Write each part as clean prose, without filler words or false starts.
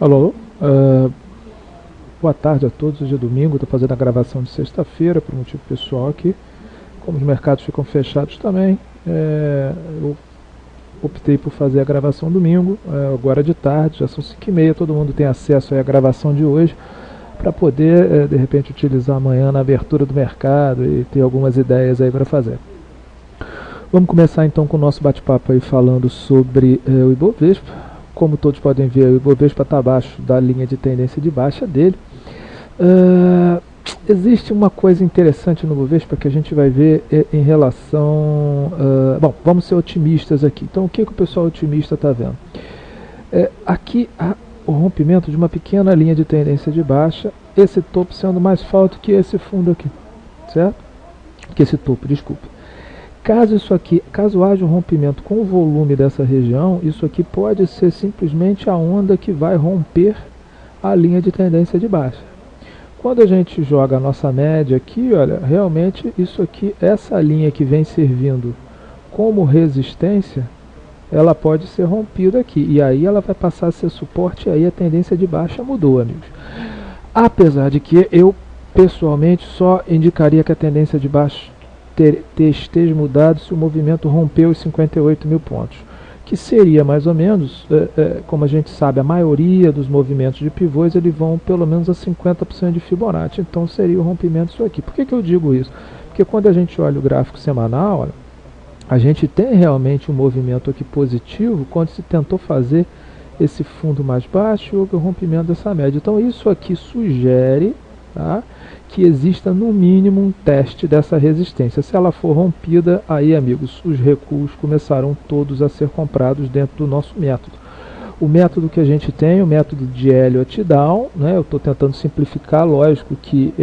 Alô, boa tarde a todos. Hoje é domingo, estou fazendo a gravação de sexta-feira por motivo pessoal aqui. Como os mercados ficam fechados também, eu optei por fazer a gravação domingo, agora de tarde, já são 5h30, todo mundo tem acesso aí à gravação de hoje, para poder, de repente, utilizar amanhã na abertura do mercado e ter algumas ideias aí para fazer. Vamos começar então com o nosso bate-papo aí falando sobre o Ibovespa. Como todos podem ver, o Ibovespa está abaixo da linha de tendência de baixa dele. Existe uma coisa interessante no Ibovespa que a gente vai ver em relação... bom, vamos ser otimistas aqui. Então, o que o pessoal otimista está vendo? Aqui há o rompimento de uma pequena linha de tendência de baixa, esse topo sendo mais forte que esse fundo aqui, certo? Que esse topo, desculpe. Caso haja um rompimento com o volume dessa região, isso aqui pode ser simplesmente a onda que vai romper a linha de tendência de baixa. Quando a gente joga a nossa média aqui, olha, realmente isso aqui, essa linha que vem servindo como resistência, ela pode ser rompida aqui. E aí ela vai passar a ser suporte, e aí a tendência de baixa mudou, amigos. Apesar de que eu, pessoalmente, só indicaria que a tendência de baixa esteja mudado se o movimento rompeu os 58 mil pontos, que seria mais ou menos, como a gente sabe, a maioria dos movimentos de pivôs eles vão pelo menos a 50% de Fibonacci, então seria o rompimento isso aqui. Por que eu digo isso? Porque quando a gente olha o gráfico semanal, olha, a gente tem realmente um movimento aqui positivo quando se tentou fazer esse fundo mais baixo e houve o rompimento dessa média. Então isso aqui sugere, tá, que exista no mínimo um teste dessa resistência. Se ela for rompida, aí, amigos, os recuos começarão todos a ser comprados dentro do nosso método. O método que a gente tem, o método de Elliott Down, né, eu estou tentando simplificar, lógico que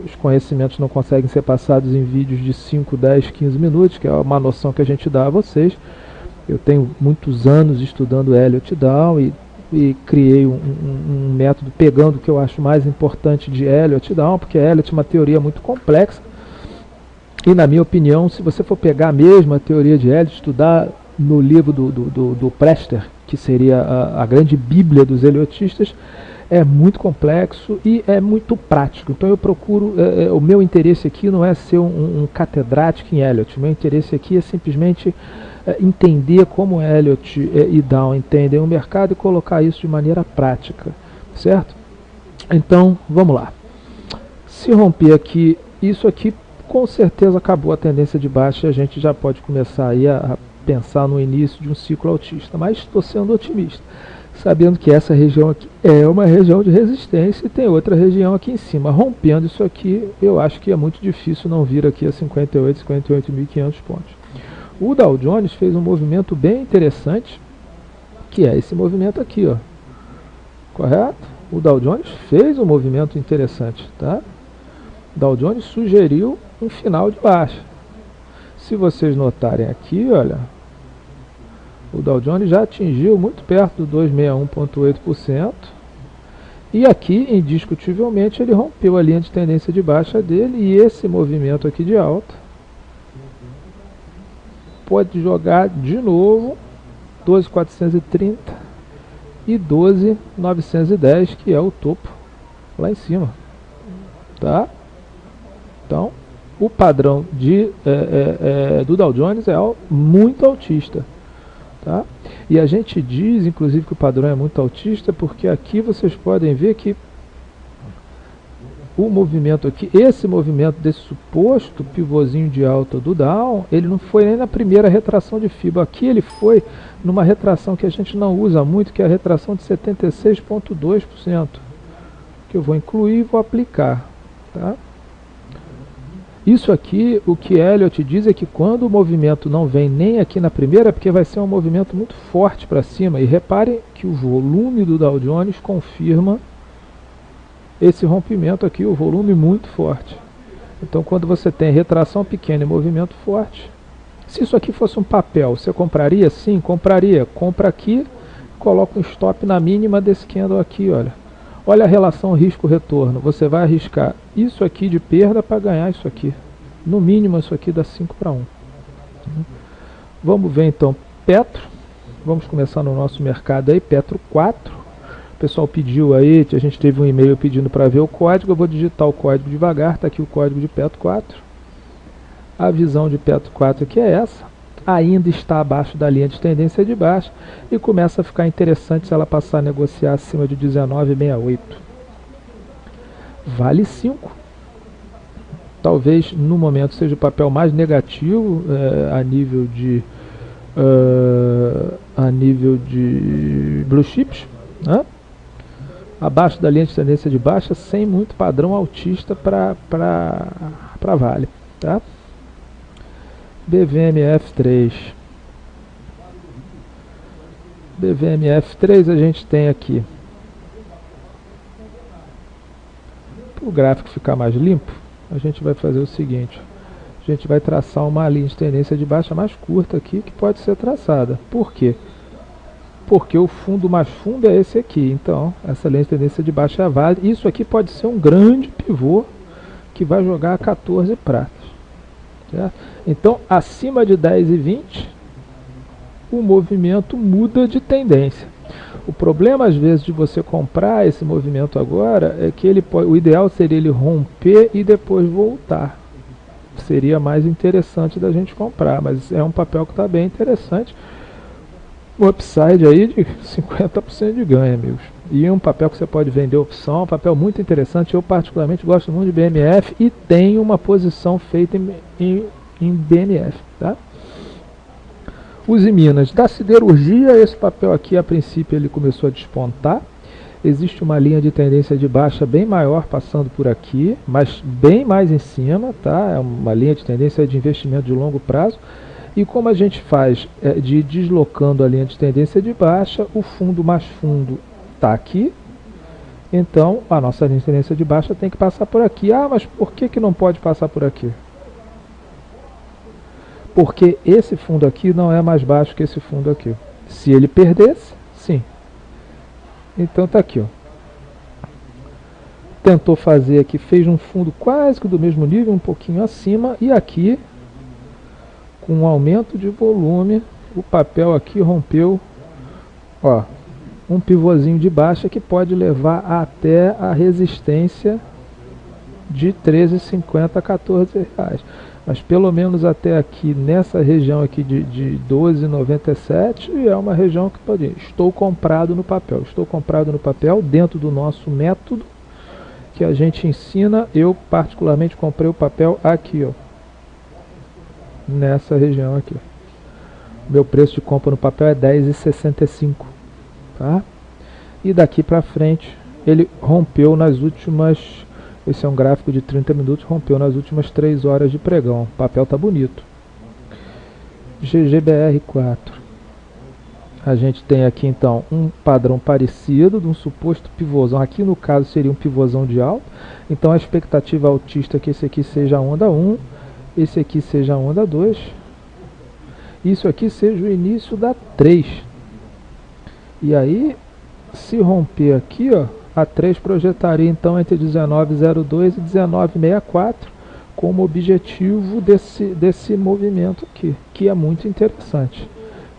os conhecimentos não conseguem ser passados em vídeos de 5, 10, 15 minutos, que é uma noção que a gente dá a vocês. Eu tenho muitos anos estudando Elliott Down e criei um método pegando o que eu acho mais importante de Elliott Down, porque Elliott é uma teoria muito complexa, e na minha opinião, se você for pegar mesmo a teoria de Elliott, estudar no livro do Prester, que seria a grande bíblia dos elliotistas, é muito complexo e é muito prático. Então eu procuro, o meu interesse aqui não é ser um catedrático em Elliott, o meu interesse aqui é simplesmente entender como Elliott e Down entendem o mercado e colocar isso de maneira prática, certo? Então, vamos lá. Se romper aqui, isso aqui com certeza acabou a tendência de baixa e a gente já pode começar aí a pensar no início de um ciclo altista, mas estou sendo otimista, sabendo que essa região aqui é uma região de resistência e tem outra região aqui em cima. Rompendo isso aqui, eu acho que é muito difícil não vir aqui a 58.500 pontos. O Dow Jones fez um movimento bem interessante, que é esse movimento aqui, ó. Correto? O Dow Jones fez um movimento interessante, tá? O Dow Jones sugeriu um final de baixa. Se vocês notarem aqui, olha, o Dow Jones já atingiu muito perto do 261,8%. E aqui, indiscutivelmente, ele rompeu a linha de tendência de baixa dele, e esse movimento aqui de alta pode jogar de novo 12.430 e 12.910, que é o topo lá em cima, tá? Então, o padrão do Dow Jones é muito altista, tá? E a gente diz, inclusive, que o padrão é muito altista, porque aqui vocês podem ver que o movimento aqui, esse movimento desse suposto pivôzinho de alta do Dow, ele não foi nem na primeira retração de FIBA. Aqui ele foi numa retração que a gente não usa muito, que é a retração de 76,2%, que eu vou incluir e vou aplicar, tá? Isso aqui, o que Elliott diz é que quando o movimento não vem nem aqui na primeira, é porque vai ser um movimento muito forte para cima. E reparem que o volume do Dow Jones confirma esse rompimento aqui, o volume muito forte. Então, quando você tem retração pequena e movimento forte, se isso aqui fosse um papel, você compraria? Sim, compraria. Compra aqui, coloca um stop na mínima desse candle aqui, olha. Olha a relação risco-retorno. Você vai arriscar isso aqui de perda para ganhar isso aqui. No mínimo, isso aqui dá 5-1. Vamos ver então Petro. Vamos começar no nosso mercado aí, Petro 4. pessoal pediu aí, a gente teve um e-mail pedindo para ver o código, eu vou digitar o código devagar, está aqui o código de PETO 4. A visão de PETO 4 aqui é essa, ainda está abaixo da linha de tendência de baixa e começa a ficar interessante se ela passar a negociar acima de 19,68. Vale 5. Talvez no momento seja o papel mais negativo a nível de blue chips, né? Abaixo da linha de tendência de baixa, sem muito padrão altista para Vale, tá? BVMF3. BVMF3 a gente tem aqui, para o gráfico ficar mais limpo, a gente vai fazer o seguinte, a gente vai traçar uma linha de tendência de baixa mais curta aqui, que pode ser traçada. Por quê? Porque o fundo mais fundo é esse aqui, então essa linha de tendência de baixa é a Vale. Isso aqui pode ser um grande pivô que vai jogar a 14 pratas, certo? Então acima de 10,20 o movimento muda de tendência. O problema às vezes de você comprar esse movimento agora é que o ideal seria ele romper e depois voltar. Seria mais interessante da gente comprar, mas é um papel que está bem interessante. Um upside aí de 50% de ganho, amigos. E um papel que você pode vender opção, um papel muito interessante. Eu particularmente gosto muito de BMF e tenho uma posição feita em BMF, tá? Uzi Minas, da siderurgia, esse papel aqui a princípio ele começou a despontar. Existe uma linha de tendência de baixa bem maior passando por aqui, mas bem mais em cima, tá? É uma linha de tendência de investimento de longo prazo. E como a gente faz de deslocando a linha de tendência de baixa, o fundo mais fundo está aqui. Então a nossa linha de tendência de baixa tem que passar por aqui. Ah, mas por que não pode passar por aqui? Porque esse fundo aqui não é mais baixo que esse fundo aqui. Se ele perdesse, sim. Então tá aqui, ó. Tentou fazer aqui, fez um fundo quase que do mesmo nível, um pouquinho acima, e aqui, com um aumento de volume, o papel aqui rompeu, ó, um pivôzinho de baixa que pode levar até a resistência de 13,50 a 14 reais. Mas pelo menos até aqui, nessa região aqui de 12,97, é uma região que pode ir. Estou comprado no papel. Estou comprado no papel dentro do nosso método que a gente ensina. Eu particularmente comprei o papel aqui, ó, nessa região aqui. Meu preço de compra no papel é 10,65, tá? E daqui para frente ele rompeu nas últimas... Esse é um gráfico de 30 minutos, rompeu nas últimas 3 horas de pregão. O papel tá bonito. GGBR4. A gente tem aqui então um padrão parecido de um suposto pivôzão. Aqui no caso seria um pivôzão de alta. Então a expectativa altista é que esse aqui seja a onda 1, esse aqui seja a onda 2, isso aqui seja o início da 3. E aí, se romper aqui, ó, a 3 projetaria então entre 19,02 e 19,64 como objetivo desse movimento aqui, que é muito interessante.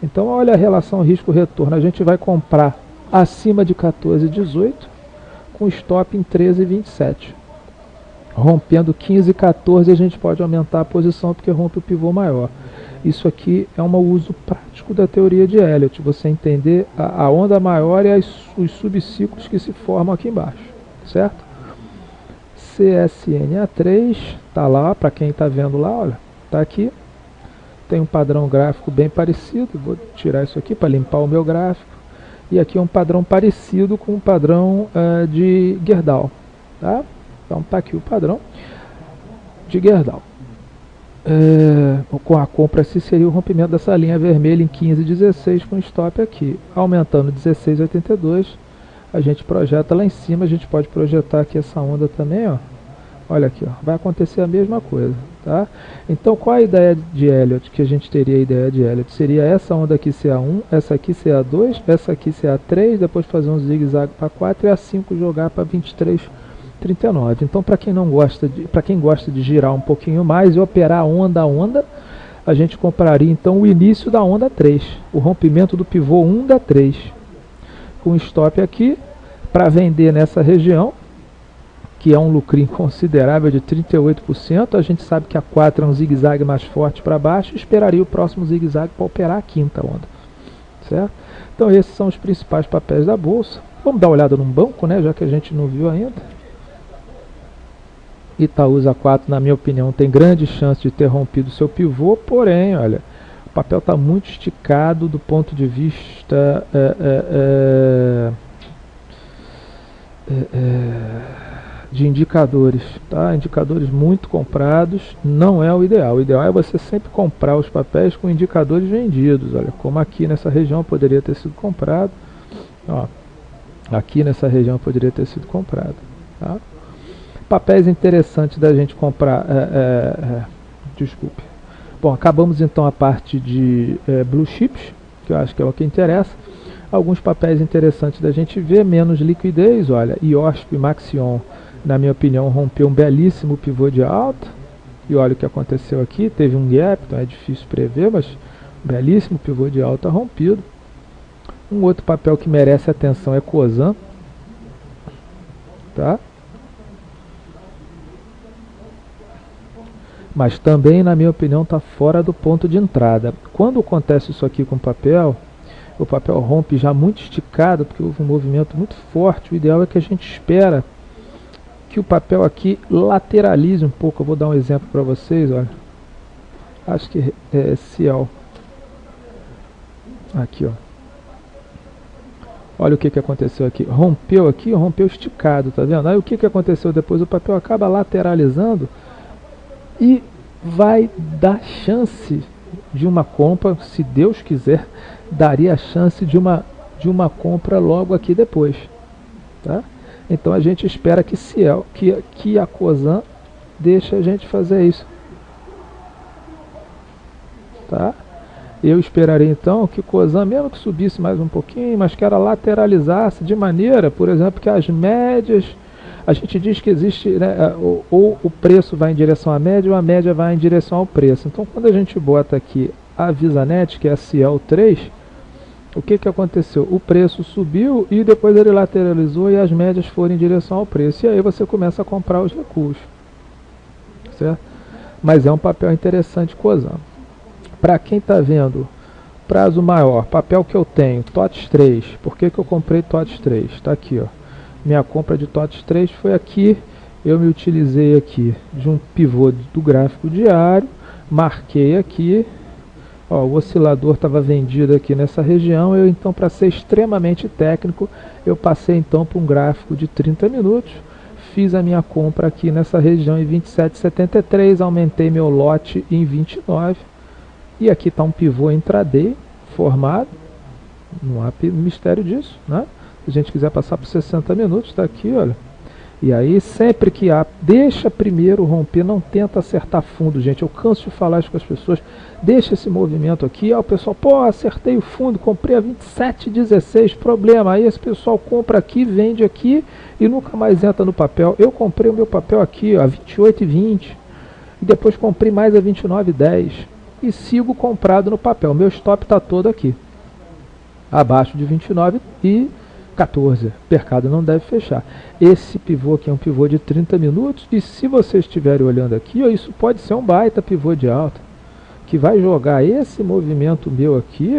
Então olha a relação risco-retorno, a gente vai comprar acima de 14,18 com stop em 13,27. Rompendo 15,14 a gente pode aumentar a posição porque rompe o pivô maior. Isso aqui é um uso prático da teoria de Elliott, você entender a onda maior e os subciclos que se formam aqui embaixo, certo? CSNA3, tá lá, para quem está vendo lá, olha, tá aqui. Tem um padrão gráfico bem parecido, vou tirar isso aqui para limpar o meu gráfico. E aqui é um padrão parecido com o padrão de Gerdau, tá? Então tá aqui o padrão de Gerdau. Com a compra se seria o rompimento dessa linha vermelha em 15,16 com stop aqui, aumentando 16,82, a gente projeta lá em cima, a gente pode projetar aqui essa onda também, ó. Olha aqui, ó, vai acontecer a mesma coisa, tá? Então qual a ideia de Elliott, que a gente teria a ideia de Elliott? Seria essa onda aqui ser A1, essa aqui ser A2, essa aqui ser A3, depois fazer um zigue-zague para 4 e A5 jogar para 23,39. Então para quem gosta de girar um pouquinho mais e operar onda a onda, a gente compraria então o início da onda 3, o rompimento do pivô 1 da 3, com stop aqui, para vender nessa região, que é um lucrinho considerável de 38%. A gente sabe que a 4 é um zigue-zague mais forte para baixo, esperaria o próximo zigue-zague para operar a quinta onda, certo? Então esses são os principais papéis da bolsa. Vamos dar uma olhada num banco, né, já que a gente não viu ainda. Itaúsa 4, na minha opinião, tem grande chance de ter rompido seu pivô, porém, olha, o papel está muito esticado do ponto de vista de indicadores, tá? Indicadores muito comprados não é o ideal. O ideal é você sempre comprar os papéis com indicadores vendidos. Olha, como aqui nessa região poderia ter sido comprado. Ó, aqui nessa região poderia ter sido comprado. Tá? Papéis interessantes da gente comprar. Desculpe. Bom, acabamos então a parte de blue chips, que eu acho que é o que interessa. Alguns papéis interessantes da gente ver, menos liquidez. Olha, IOSP e Maxion, na minha opinião, rompeu um belíssimo pivô de alta. E olha o que aconteceu aqui, teve um gap, então é difícil prever, mas um belíssimo pivô de alta rompido. Um outro papel que merece atenção é Cosan, tá? Mas também, na minha opinião, está fora do ponto de entrada. Quando acontece isso aqui com o papel rompe já muito esticado, porque houve um movimento muito forte. O ideal é que a gente espera que o papel aqui lateralize um pouco. Eu vou dar um exemplo para vocês, olha. Acho que é Ciel. Aqui, ó. Olha o que aconteceu aqui. Rompeu aqui, rompeu esticado, tá vendo? Aí o que aconteceu depois? O papel acaba lateralizando e vai dar chance de uma compra, se Deus quiser, daria a chance de uma compra logo aqui depois, tá? Então a gente espera que a Cosan deixe a gente fazer isso, tá? Eu esperaria então que Cosan, mesmo que subisse mais um pouquinho, mas que ela lateralizasse de maneira, por exemplo, que as médias, a gente diz que existe, né, ou o preço vai em direção à média ou a média vai em direção ao preço. Então quando a gente bota aqui a VisaNet, que é a Ciel 3, o que aconteceu? O preço subiu e depois ele lateralizou e as médias foram em direção ao preço. E aí você começa a comprar os recuos, certo? Mas é um papel interessante Cosan. Para quem está vendo prazo maior, papel que eu tenho, TOTS 3. Por que eu comprei TOTS 3? Está aqui, ó. Minha compra de TOTS 3 foi aqui. Eu me utilizei aqui de um pivô do gráfico diário, marquei aqui. Ó, o oscilador estava vendido aqui nessa região. Eu então, para ser extremamente técnico, eu passei então para um gráfico de 30 minutos. Fiz a minha compra aqui nessa região em 27,73, aumentei meu lote em 29. E aqui está um pivô intraday formado, não há mistério disso, né? Se a gente quiser passar por 60 minutos, está aqui, olha. E aí, sempre que deixa primeiro romper, não tenta acertar fundo, gente. Eu canso de falar isso com as pessoas. Deixa esse movimento aqui. O pessoal, pô, acertei o fundo, comprei a 27,16, problema. Aí esse pessoal compra aqui, vende aqui e nunca mais entra no papel. Eu comprei o meu papel aqui, ó, a 28,20. E depois comprei mais a 29,10. E sigo comprado no papel. Meu stop está todo aqui, abaixo de 29,14. O mercado não deve fechar. Esse pivô aqui é um pivô de 30 minutos. E se vocês estiverem olhando aqui, ó, isso pode ser um baita pivô de alta, que vai jogar esse movimento meu aqui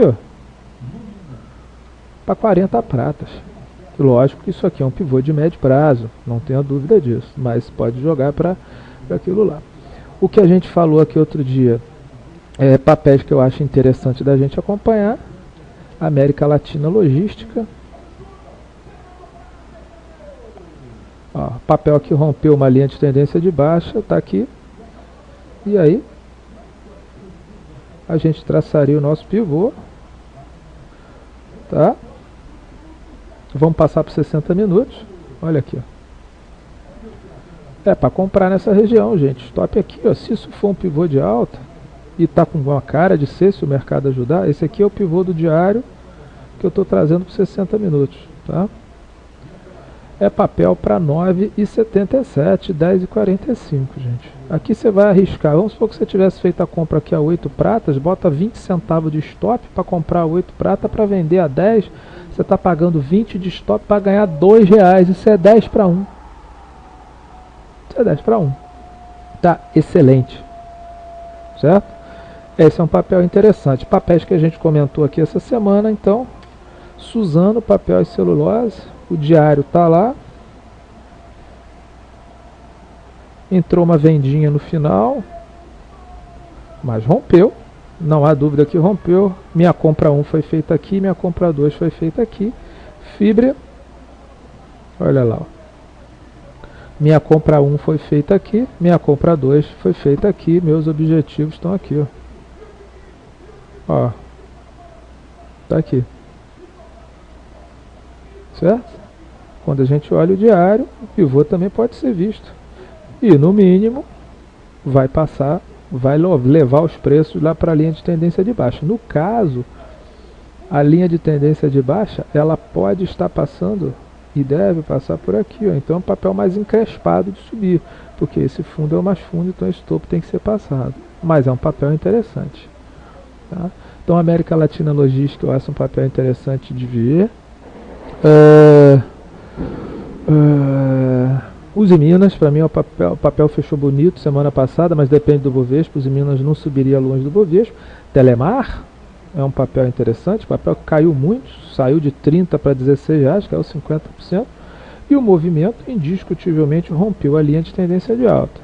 para 40 pratas. Lógico que isso aqui é um pivô de médio prazo, não tenha dúvida disso, mas pode jogar para aquilo lá. O que a gente falou aqui outro dia, papéis que eu acho interessante da gente acompanhar: América Latina Logística. Ó, papel que rompeu uma linha de tendência de baixa, está aqui. E aí a gente traçaria o nosso pivô, tá? Vamos passar por 60 minutos. Olha aqui, ó. Para comprar nessa região, gente. Stop aqui, ó. Se isso for um pivô de alta e está com uma cara de ser, se o mercado ajudar, esse aqui é o pivô do diário que eu estou trazendo por 60 minutos, tá? É papel para 9,77, 10,45, gente. Aqui você vai arriscar. Vamos supor que você tivesse feito a compra aqui a 8 pratas, bota 20 centavos de stop para comprar 8 prata para vender a 10. Você está pagando 20 de stop para ganhar R$2. Isso é 10 para 1. Isso é 10 para 1. Tá excelente. Certo? Esse é um papel interessante. Papéis que a gente comentou aqui essa semana, então. Suzano, papel e celulose. O diário está lá. Entrou uma vendinha no final. Mas rompeu. Não há dúvida que rompeu. Minha compra 1 foi feita aqui, minha compra 2 foi feita aqui. Fibra, olha lá. Ó. Minha compra 1 foi feita aqui, minha compra 2 foi feita aqui. Meus objetivos estão aqui. Ó. Tá aqui. Certo? Quando a gente olha o diário, o pivô também pode ser visto. E no mínimo, vai passar, vai levar os preços lá para a linha de tendência de baixa. No caso, a linha de tendência de baixa, ela pode estar passando e deve passar por aqui. Ó. Então é um papel mais encrespado de subir, porque esse fundo é o mais fundo, então esse topo tem que ser passado. Mas é um papel interessante. Tá? Então América Latina Logística eu acho um papel interessante de ver. Use Minas, para mim o papel fechou bonito semana passada, mas depende do Bovespa. Use Minas não subiria longe do Bovespa. Telemar é um papel interessante, o papel caiu muito, saiu de 30 para R$16, caiu 50%. E o movimento indiscutivelmente rompeu a linha de tendência de alta.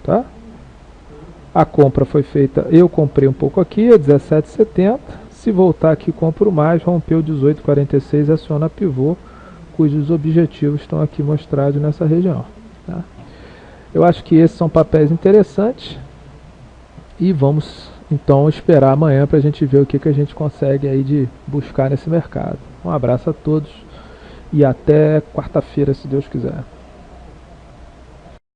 Tá? A compra foi feita, eu comprei um pouco aqui, a R$17,70. Se voltar aqui, compro mais, rompeu 18,46, aciona pivô, cujos objetivos estão aqui mostrados nessa região. Tá? Eu acho que esses são papéis interessantes e vamos então esperar amanhã para a gente ver o que a gente consegue aí de buscar nesse mercado. Um abraço a todos e até quarta-feira, se Deus quiser.